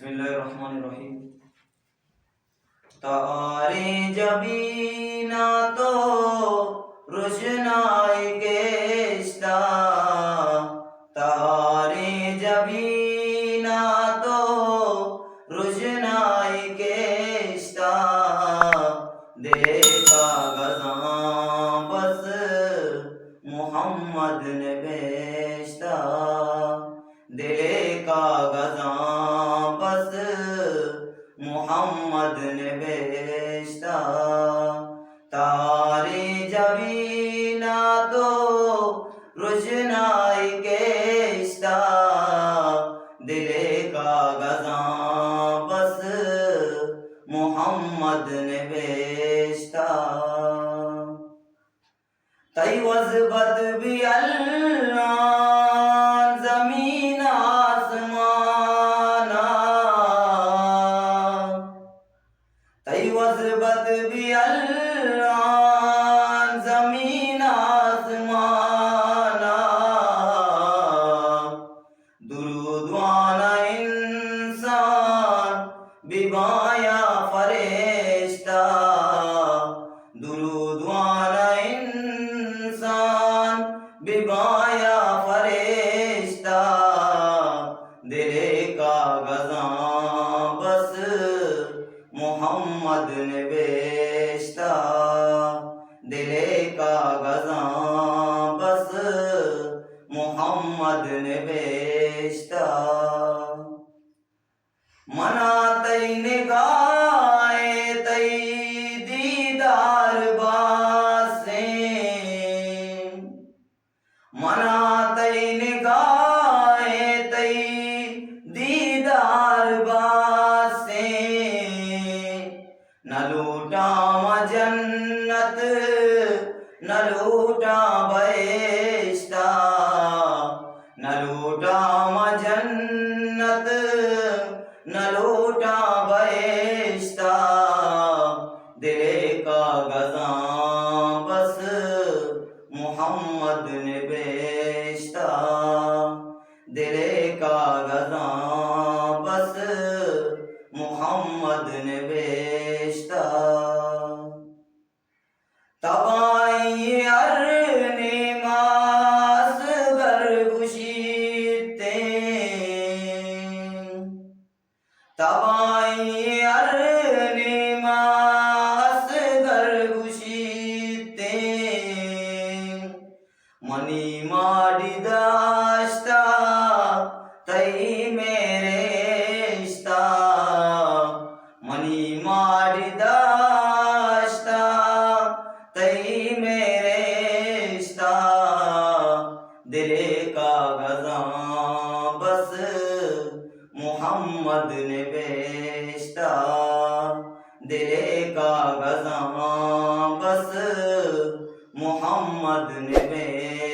बिस्मिल्लाहिर्रहमानिर्रहीम। तारे जबीना तो रोशनाई गेस्ता, तारे जबीना तो रोशनाई गेस्ता, देखा गज़ां बस मोहम्मद ने बेचता, दिले का गज़ां बस मोहम्मद ने बेचता। तारे जबीना तो रोशनाई गेस्ता, दिले का गज़ां बस मोहम्मद ने बेचता। तई वज़बत भी अल्लाह ज़मीन आसमाना, तई वज़बत भी अल्लाह ज़मीन आसमाना, दुरूद वाला इंसान बिबाया फरिश्ता, दुरूद वाला इंसान बिबाया फरिश्ता, दिले का गज़ां बस मोहम्मद ने बेचता, दिले का गज़ां बस मोहम्मद ने बेचता। मना तई निगाहे तई दीदार बासे, मना तई निगाहे तई दीदार बासे, न लूटा जन्नत न लूटा बहिश्ता, न लूटा जन्नत न लूटा बहिश्ता, दिले का गज़ां बस मोहम्मद ने बेचता, दिले का गज़ां बस मोहम्मद ने बेचता। तबाई अरने मास गरगुशीते, तबाई अरने मास गरगुशीते, मनी माडी दाश्ता तई मेरे इश्ता, मनी माडी दाश्ता तई मेरे इश्ता, दिले का गज़ां बस मोहम्मद ने बेचता, दिले का गज़ां बस मोहम्मद ने बेचता।